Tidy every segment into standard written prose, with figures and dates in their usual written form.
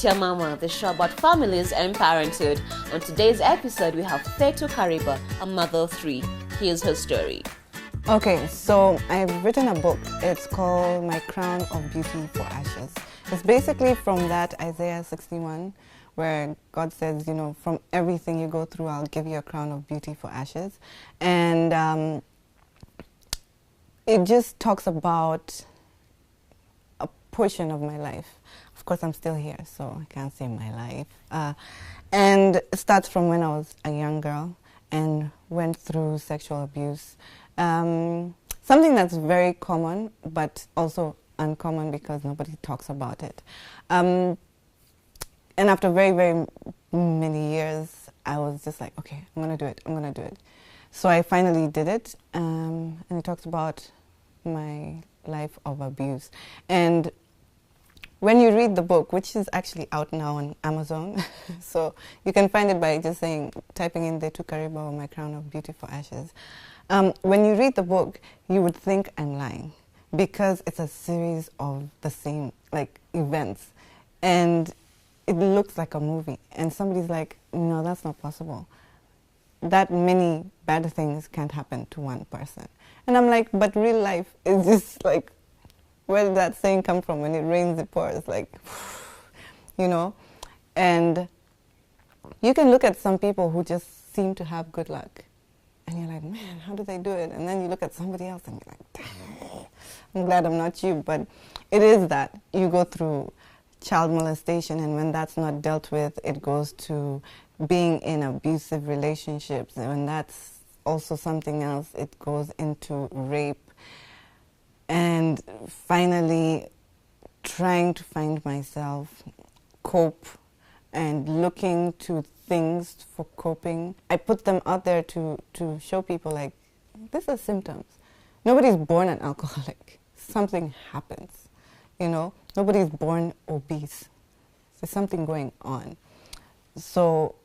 Ya Mama, the show about families and parenthood. On today's episode, we have Thitu Kariba, a mother of three. Here's her story. Okay, so I've written a book. It's called My Crown of Beauty for Ashes. It's basically from that Isaiah 61, where God says, you know, from everything you go through, I'll give you a crown of beauty for ashes. And it just talks about a portion of my life. Of course, I'm still here, so I can't say my life. And it starts from when I was a young girl and went through sexual abuse. Something that's very common, but also uncommon because nobody talks about it. And after very, very many years, I was just like, okay, I'm going to do it. So I finally did it, and it talks about my life of abuse. And when you read the book, which is actually out now on Amazon, so you can find it by just typing in Thitu Kariba or My Crown of Beauty for Ashes. When you read the book, you would think I'm lying because it's a series of the same events, and it looks like a movie. And somebody's like, no, that's not possible. That many bad things can't happen to one person. And I'm like, but real life is just like, where did that saying come from? When it rains, it pours, like, you know? And you can look at some people who just seem to have good luck. And you're like, man, how do they do it? And then you look at somebody else and you're like, damn, I'm glad I'm not you. But it is that. You go through child molestation, and when that's not dealt with, it goes to being in abusive relationships. And when that's also something else, it goes into rape. And finally, trying to find myself, cope, and looking to things for coping. I put them out there to show people, like, these are symptoms. Nobody's born an alcoholic. Something happens, you know? Nobody's born obese. There's something going on. So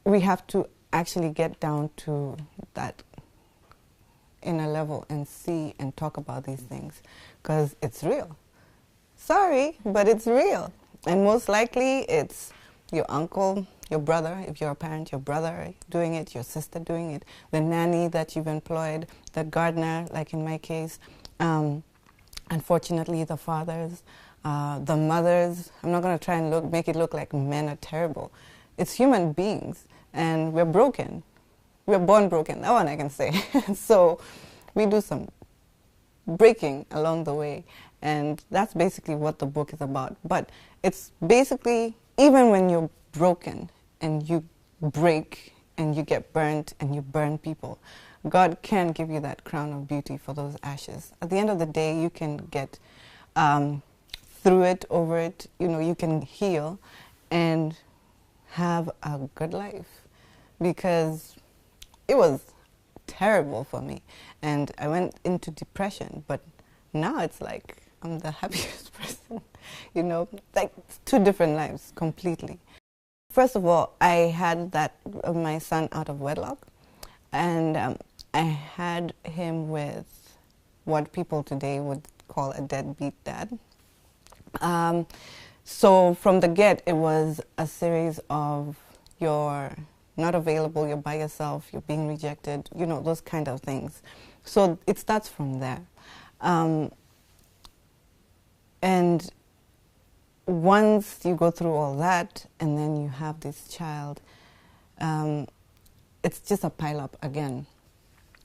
we have to actually get down to that inner level and see and talk about these things, because it's real. Sorry, but it's real. And most likely it's your uncle, your brother, if you're a parent, your brother doing it, your sister doing it, the nanny that you've employed, the gardener, like in my case, unfortunately the fathers, the mothers. I'm not going to try and make it look like men are terrible. It's human beings, and we're broken. We're born broken, that one I can say. So we do some breaking along the way, and that's basically what the book is about. But it's basically, even when you're broken and you break and you get burnt and you burn people, God can give you that crown of beauty for those ashes. At the end of the day, you can get through it, over it, you know, you can heal and have a good life. Because it was terrible for me, and I went into depression, but now it's like I'm the happiest person, you know, like two different lives completely. First of all, I had my son out of wedlock, and I had him with what people today would call a deadbeat dad. So from the get, it was a series of you're not available, you're by yourself, you're being rejected, you know, those kind of things. So it starts from there. And once you go through all that, and then you have this child, it's just a pile-up again.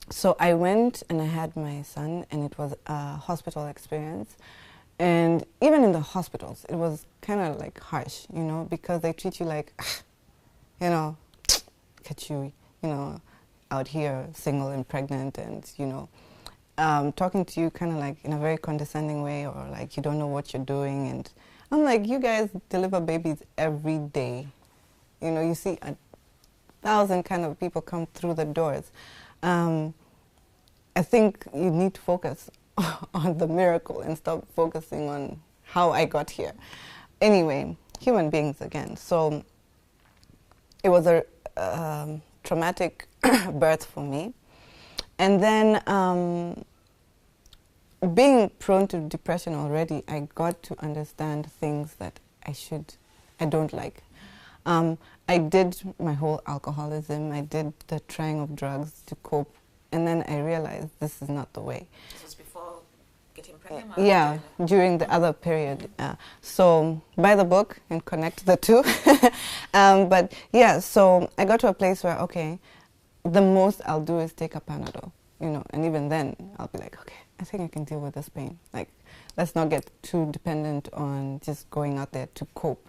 So I went and I had my son, and it was a hospital experience. And even in the hospitals, it was kind of like harsh, you know, because they treat you like, you know, look at you, you know, out here single and pregnant, and, you know, talking to you kind of like in a very condescending way, or like you don't know what you're doing. And I'm like, you guys deliver babies every day. You know, you see 1,000 kind of people come through the doors. I think you need to focus on the miracle and stop focusing on how I got here. Anyway, human beings again. So it was a traumatic birth for me. And then being prone to depression already, I got to understand things that I don't like. I did my whole alcoholism. I did the trying of drugs to cope, and then I realized this is not the way. This was before getting pregnant? Yeah, during the other period. So buy the book and connect the two. But yeah, so I got to a place where, okay, the most I'll do is take a Panadol, and even then I'll be like, okay, I think I can deal with this pain. Like, let's not get too dependent on just going out there to cope.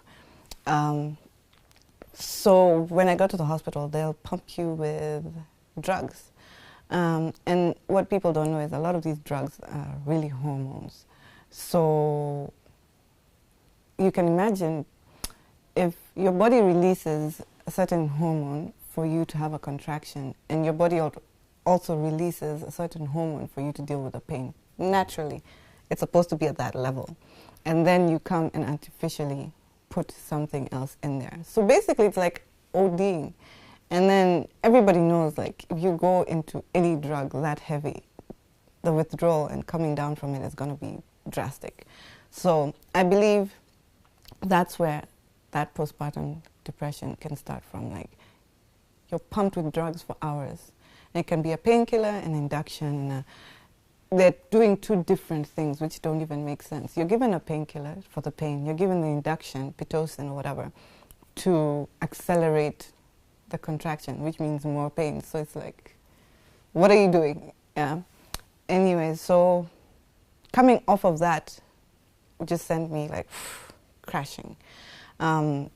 So when I go to the hospital, they'll pump you with drugs. And what people don't know is a lot of these drugs are really hormones. So you can imagine if your body releases a certain hormone for you to have a contraction, and your body also releases a certain hormone for you to deal with the pain. Naturally, it's supposed to be at that level. And then you come and artificially put something else in there. So basically it's like ODing. And then everybody knows, like, if you go into any drug that heavy, the withdrawal and coming down from it is going to be drastic. So I believe that's where that postpartum depression can start from. Like, you're pumped with drugs for hours. And it can be a painkiller, an induction. They're doing two different things which don't even make sense. You're given a painkiller for the pain. You're given the induction, Pitocin or whatever, to accelerate the contraction, which means more pain. So it's like, what are you doing? Yeah. Anyway, so coming off of that just sent me like crashing. And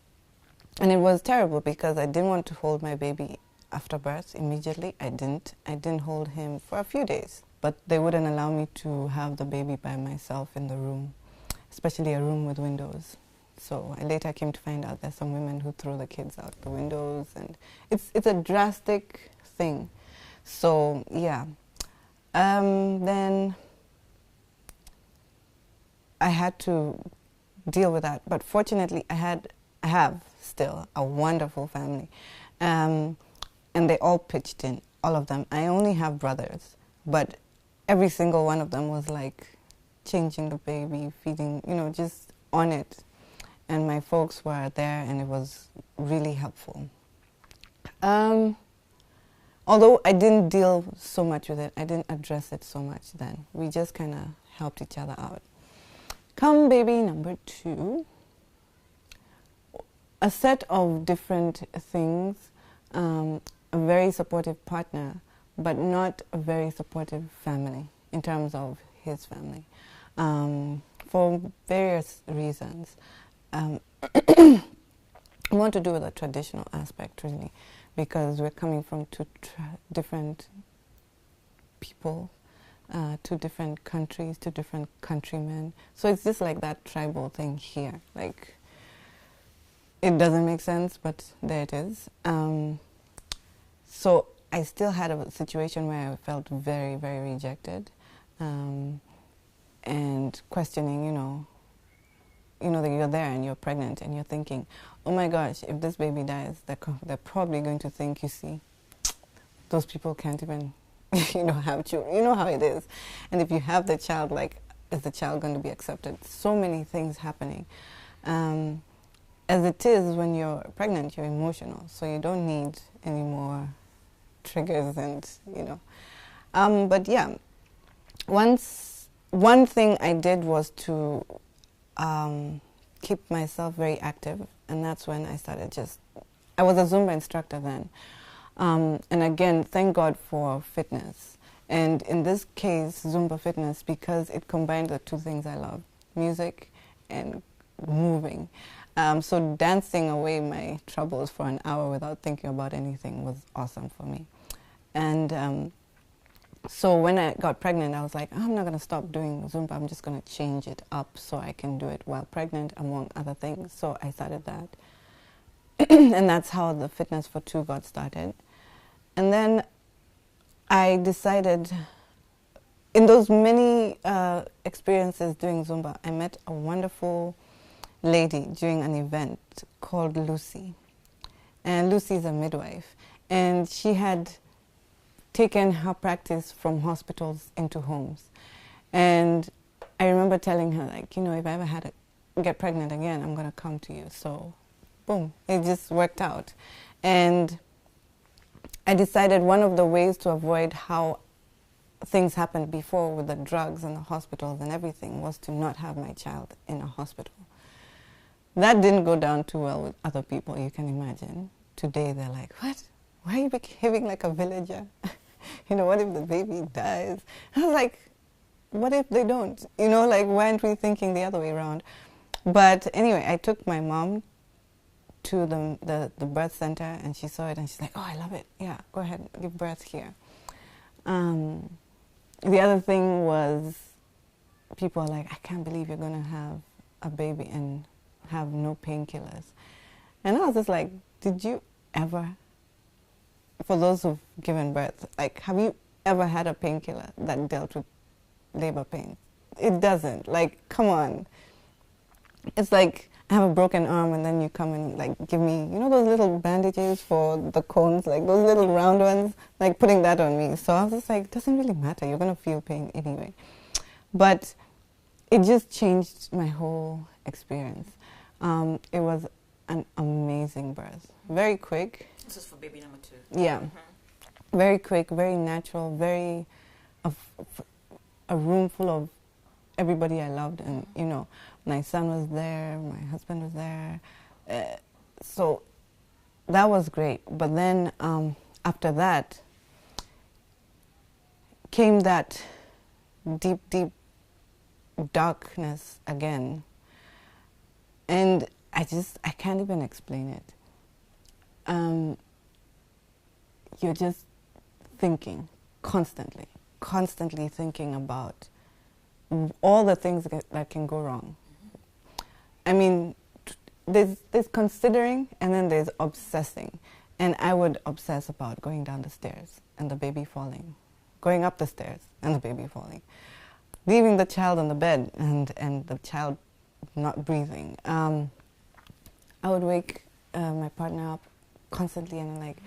it was terrible because I didn't want to hold my baby after birth immediately. I didn't hold him for a few days, but they wouldn't allow me to have the baby by myself in the room, especially a room with windows. So I later came to find out there's some women who throw the kids out the windows, and it's a drastic thing. So yeah, then I had to deal with that. But fortunately, I have still a wonderful family, and they all pitched in, all of them. I only have brothers, but every single one of them was like changing the baby, feeding, just on it. And my folks were there, and it was really helpful. Although I didn't deal so much with it, I didn't address it so much then. We just kind of helped each other out. Come baby number 2. A set of different things, a very supportive partner, but not a very supportive family in terms of his family, for various reasons. More to do with the traditional aspect, really, because we're coming from two different people, 2 different countries, 2 different countrymen. So it's just like that tribal thing here. Like, it doesn't make sense, but there it is. So I still had a situation where I felt very, very rejected, and questioning, that you're there and you're pregnant and you're thinking, oh my gosh, if this baby dies, they're probably going to think, you see, those people can't even, have children. You know how it is. And if you have the child, like, is the child going to be accepted? So many things happening. As it is, when you're pregnant, you're emotional, so you don't need any more triggers and, But yeah, one thing I did was to keep myself very active, and that's when I started I was a Zumba instructor then. And again, thank God for fitness. And in this case, Zumba fitness, because it combined the 2 things I love, music and moving. So dancing away my troubles for an hour without thinking about anything was awesome for me. And so when I got pregnant, I was like, I'm not going to stop doing Zumba. I'm just going to change it up so I can do it while pregnant, among other things. So I started that. And that's how the Fitness for 2 got started. And then I decided, in those many experiences doing Zumba, I met a wonderful lady during an event called Lucy. And Lucy is a midwife. And she had taken her practice from hospitals into homes. And I remember telling her, like, if I ever had get pregnant again, I'm going to come to you. So, boom, it just worked out. And I decided one of the ways to avoid how things happened before with the drugs and the hospitals and everything was to not have my child in a hospital. That didn't go down too well with other people, you can imagine. Today they're like, what? Why are you behaving like a villager? What if the baby dies? I was like, what if they don't? Like, why aren't we thinking the other way around? But anyway, I took my mom to the birth center, and she saw it, and she's like, oh, I love it. Yeah, go ahead, give birth here. The other thing was, people are like, I can't believe you're going to have a baby and have no painkillers. And I was just like, did you ever, for those who've given birth, like, have you ever had a painkiller that dealt with labor pains? It doesn't. Like, come on. It's like, I have a broken arm, and then you come and, like, give me, those little bandages for the cones, like those little round ones, like putting that on me. So I was just like, it doesn't really matter. You're going to feel pain anyway. But it just changed my whole experience. It was an amazing birth. Very quick. This is for baby number 2. Yeah. Mm-hmm. Very quick, very natural, very, a room full of everybody I loved, and, my son was there, my husband was there. So that was great. But then after that came that deep, deep darkness again. And I can't even explain it. You're just thinking constantly thinking about all the things that can go wrong. I mean, there's considering, and then there's obsessing. And I would obsess about going down the stairs and the baby falling, going up the stairs and the baby falling, leaving the child on the bed and the child not breathing. I would wake my partner up constantly, and I'm like,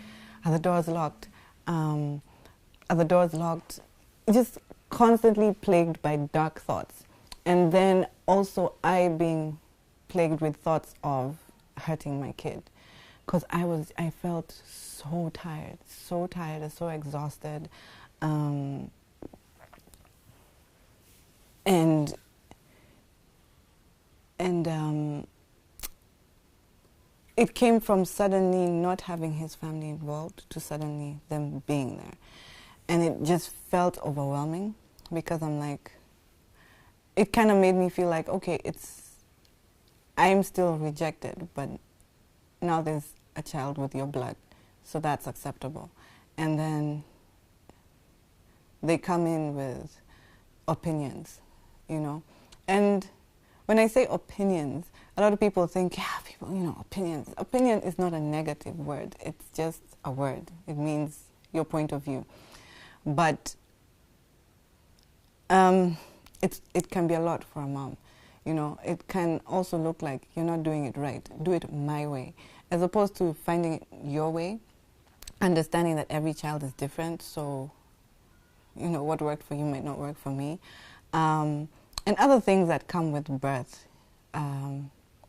are the doors locked? Are the doors locked? Just constantly plagued by dark thoughts. And then also I being plagued with thoughts of hurting my kid, because I felt so tired and so exhausted, and it came from suddenly not having his family involved to suddenly them being there, and it just felt overwhelming, because I'm like, it kind of made me feel like, okay, I'm still rejected, but now there's a child with your blood, so that's acceptable. And then they come in with opinions, And when I say opinions, a lot of people think, opinions. Opinion is not a negative word. It's just a word. It means your point of view. But it can be a lot for a mom. It can also look like you're not doing it right. Do it my way. As opposed to finding it your way, understanding that every child is different, so, what worked for you might not work for me. And other things that come with birth,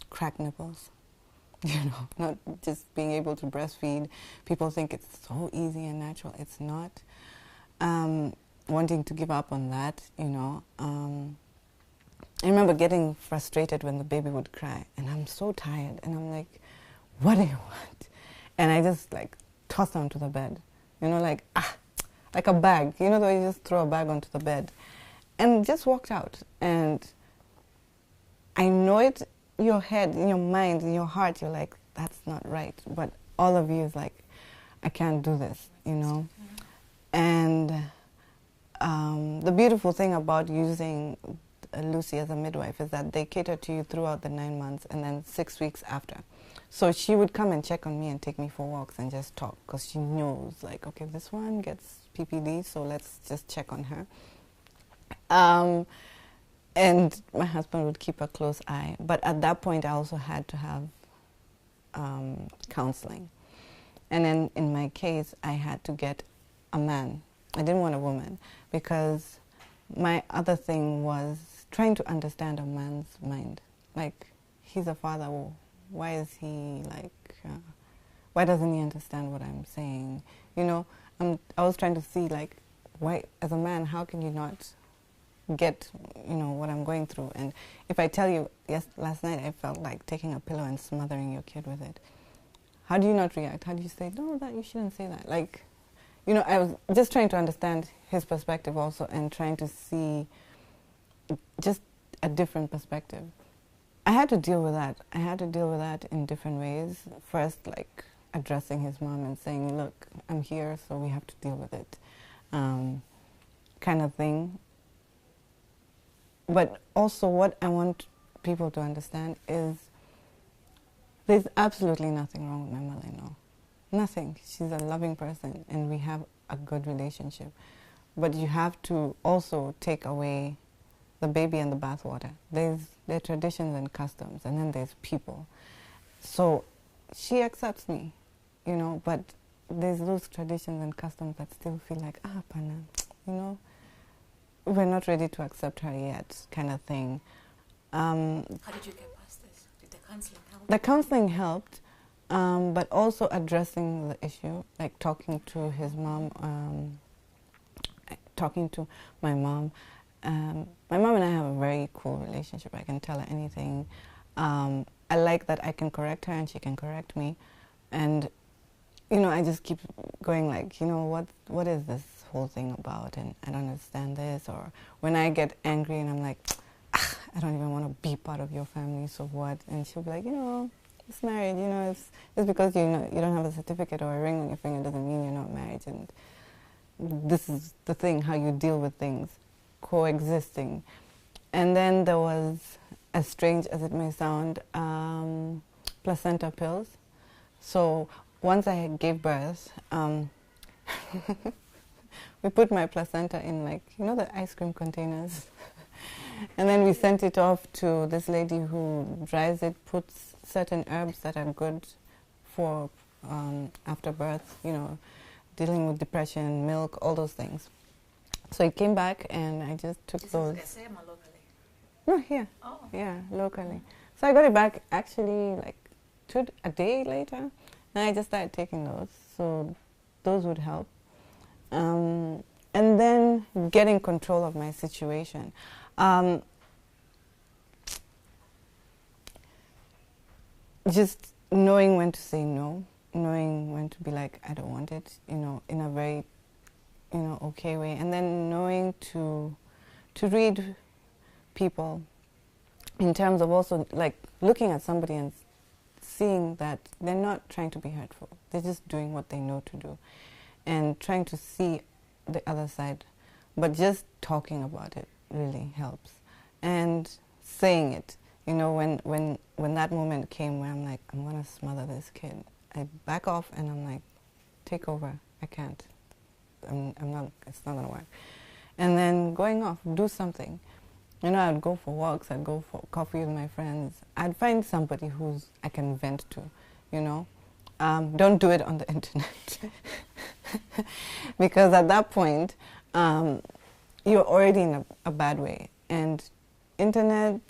cracked nipples, not just being able to breastfeed. People think it's so easy and natural. It's not. Wanting to give up on that, I remember getting frustrated when the baby would cry, and I'm so tired, and I'm like, what do you want? And I just tossed her onto the bed, like a bag, the way you just throw a bag onto the bed, and just walked out. And I know it, your head, in your mind, in your heart, you're like, that's not right. But all of you is like, I can't do this, And the beautiful thing about using Lucy as a midwife is that they cater to you throughout the 9 months and then 6 weeks after. So she would come and check on me and take me for walks and just talk, because she knows, okay, this one gets PPD, so let's just check on her. And my husband would keep a close eye. But at that point, I also had to have counseling. And then in my case, I had to get a man. I didn't want a woman, because my other thing was trying to understand a man's mind. like, he's a father. Why is he like? Why doesn't he understand what I'm saying? You know, I was trying to see, like, why, as a man, how can you not get, you know, what I'm going through? And if I tell you, yes, last night I felt like taking a pillow and smothering your kid with it. How do you not react? How do you say, no, that you shouldn't say that? Like, you know, I was just trying to understand his perspective also, and trying to see just a different perspective. I had to deal with that. I had to deal with that in different ways. First, like, addressing his mom and saying, look, I'm here, so we have to deal with it, kind of thing. But also what I want people to understand is there's absolutely nothing wrong with my mother-in-law. Nothing. She's a loving person, and we have a good relationship. But you have to also take away the baby and the bathwater. There are traditions and customs, and then there's people. So she accepts me, you know, but there's those traditions and customs that still feel like, Pana, you know, we're not ready to accept her yet, kind of thing. How did you get past this? Did the counseling help? The counseling helped, but also addressing the issue, like talking to his mom, talking to my mom. My mom and I have a very cool relationship. I can tell her anything. I like that I can correct her and she can correct me. And, you know, I just keep going like, you know, what is this whole thing about? And I don't understand this. Or when I get angry and I'm like, I don't even want to be part of your family, so what? And she'll be like, you know, it's married, you know, it's because you know you don't have a certificate or a ring on your finger doesn't mean you're not married. And this is the thing, how you deal with things, coexisting. And then there was, as strange as it may sound, placenta pills. So once I gave birth, we put my placenta in, like, you know, the ice cream containers. And then we sent it off to this lady who dries it, puts certain herbs that are good for after birth, you know, dealing with depression, milk, all those things. So it came back and I just took those. Is it SM or locally? No, here. Oh. Yeah, locally. So I got it back actually like a day later, and I just started taking those. So those would help. And then getting control of my situation. Just knowing when to say no, knowing when to be like, I don't want it, you know, in a very, you know, okay way. And then knowing to read people in terms of also like looking at somebody and seeing that they're not trying to be hurtful. They're just doing what they know to do and trying to see the other side. But just talking about it really helps. And saying it, you know, when that moment came where I'm like, I'm going to smother this kid, I back off and I'm like, take over. I can't. I'm not, it's not going to work. And then going off, do something. You know, I'd go for walks, I'd go for coffee with my friends. I'd find somebody who's I can vent to, you know. Don't do it on the internet. Because at that point, you're already in a bad way. And internet,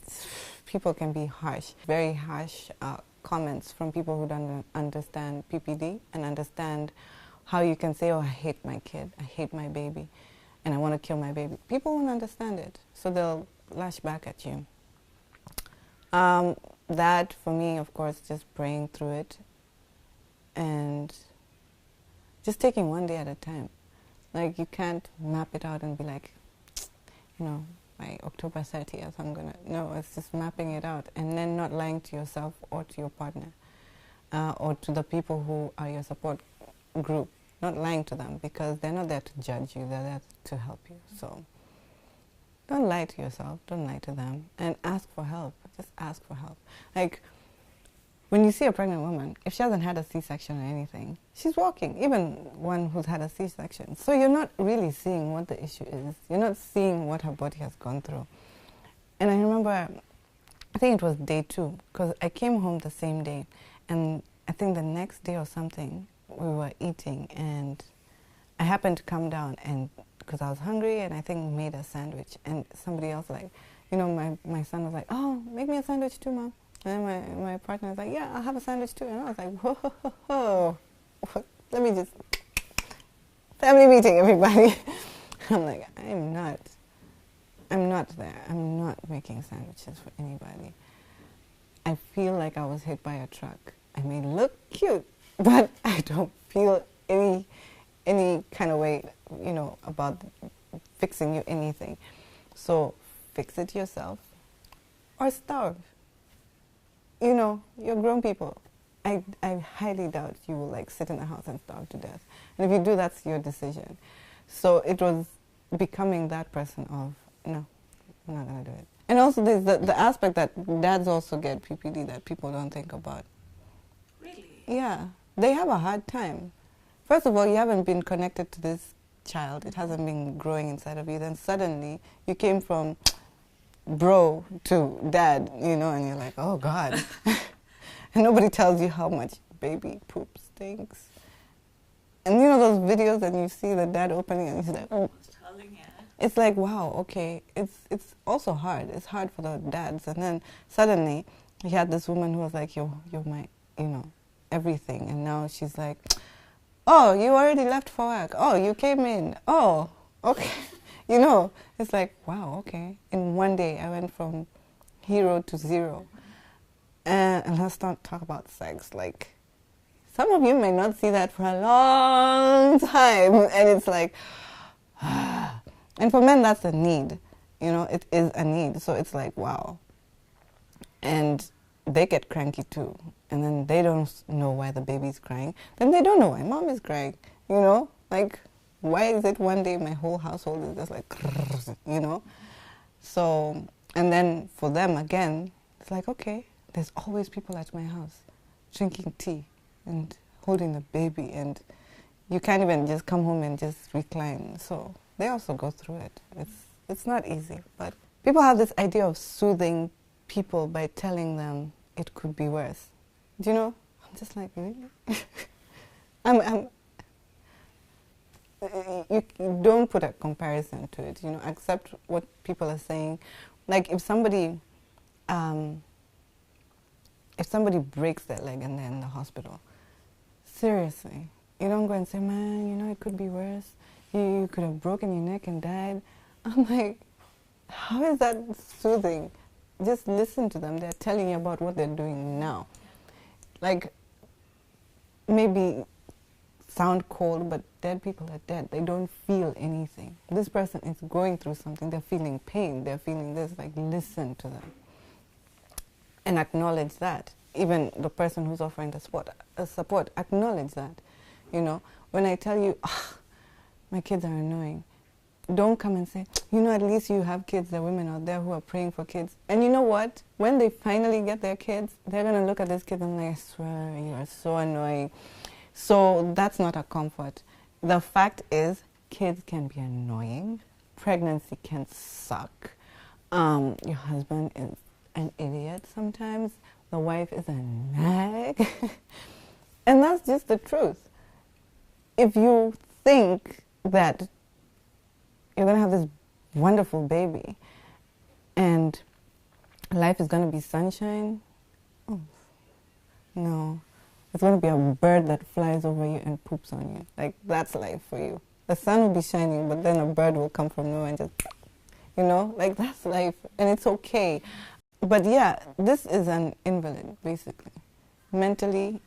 people can be harsh, very harsh comments from people who don't understand PPD and understand how you can say, oh, I hate my kid, I hate my baby, and I want to kill my baby. People won't understand it, so they'll lash back at you. That, for me, of course, just praying through it and just taking one day at a time. Like, you can't map it out and be like, you know, by October 30th, I'm going to... No, it's just mapping it out and then not lying to yourself or to your partner or to the people who are your support group. Not lying to them because they're not there to judge you, they're there to help you. So don't lie to yourself, don't lie to them, and ask for help. Just ask for help. Like, when you see a pregnant woman, if she hasn't had a C-section or anything, she's walking, even one who's had a C-section. So you're not really seeing what the issue is. You're not seeing what her body has gone through. And I remember, I think it was day 2, because I came home the same day, and I think the next day or something, we were eating, and I happened to come down, and because I was hungry, and I think made a sandwich, and somebody else like, you know, my son was like, oh, make me a sandwich too, Mom. And then my partner was like, yeah, I'll have a sandwich too. And I was like, whoa, let me just, family meeting, everybody. I'm like, I'm not there. I'm not making sandwiches for anybody. I feel like I was hit by a truck. I may look cute, but I don't feel any kind of way, you know, about fixing you anything. So fix it yourself or starve. You know, you're grown people. I highly doubt you will like sit in the house and starve to death. And if you do, that's your decision. So it was becoming that person of, no, I'm not going to do it. And also there's the aspect that dads also get PPD that people don't think about. Really? Yeah. They have a hard time. First of all, you haven't been connected to this child. It hasn't been growing inside of you. Then suddenly you came from bro to dad, you know, and you're like, oh God. And nobody tells you how much baby poop stinks. And you know those videos and you see the dad opening and he's like, oh. It's like, wow, okay. It's also hard. It's hard for the dads. And then suddenly he had this woman who was like, you're my, you know, everything. And now she's like, oh, you already left for work. Oh, you came in. Oh, okay. You know, it's like, wow, okay. In one day, I went from hero to zero. And let's not talk about sex. Like, some of you may not see that for a long time. And it's like, and for men, that's a need. You know, it is a need. So it's like, wow. And they get cranky too. And then they don't know why the baby's crying. Then they don't know why mom is crying. You know, like, why is it one day my whole household is just like, you know? So, and then for them again, it's like, okay, there's always people at my house drinking tea and holding the baby, and you can't even just come home and just recline. So they also go through it. It's not easy, but people have this idea of soothing people by telling them it could be worse. Do you know? I'm just like, really? You don't put a comparison to it, you know, accept what people are saying. Like if somebody breaks their leg and they're in the hospital, seriously, you don't go and say, man, you know, it could be worse. You could have broken your neck and died. I'm like, how is that soothing? Just listen to them. They're telling you about what they're doing now. Like, maybe sound cold, but dead people are dead. They don't feel anything. This person is going through something. They're feeling pain. They're feeling this. Like, listen to them. And acknowledge that. Even the person who's offering the support, acknowledge that. You know, when I tell you, oh, my kids are annoying, don't come and say, you know, at least you have kids. There are women out there who are praying for kids. And you know what? When they finally get their kids, they're going to look at this kid and like, I swear, you are so annoying. So that's not a comfort. The fact is, kids can be annoying. Pregnancy can suck. Your husband is an idiot sometimes. The wife is a nag. And that's just the truth. If you think that you're going to have this wonderful baby and life is going to be sunshine, oh, no. It's going to be a bird that flies over you and poops on you. Like, that's life for you. The sun will be shining, but then a bird will come from nowhere and just, you know, like, that's life. And it's okay. But yeah, this is an invalid, basically. Mentally,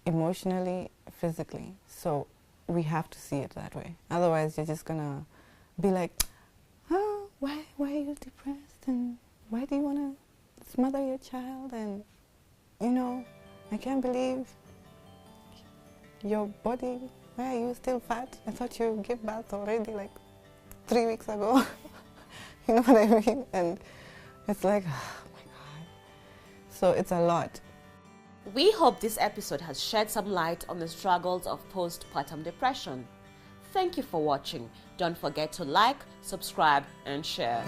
emotionally, physically. So we have to see it that way. Otherwise, you're just going to be like, oh, why are you depressed? And why do you want to smother your child? And, you know, I can't believe your body, why are you still fat? I thought you gave birth already like 3 weeks ago. You know what I mean? And it's like, oh my God. So it's a lot. We hope this episode has shed some light on the struggles of postpartum depression. Thank you for watching. Don't forget to like, subscribe, and share.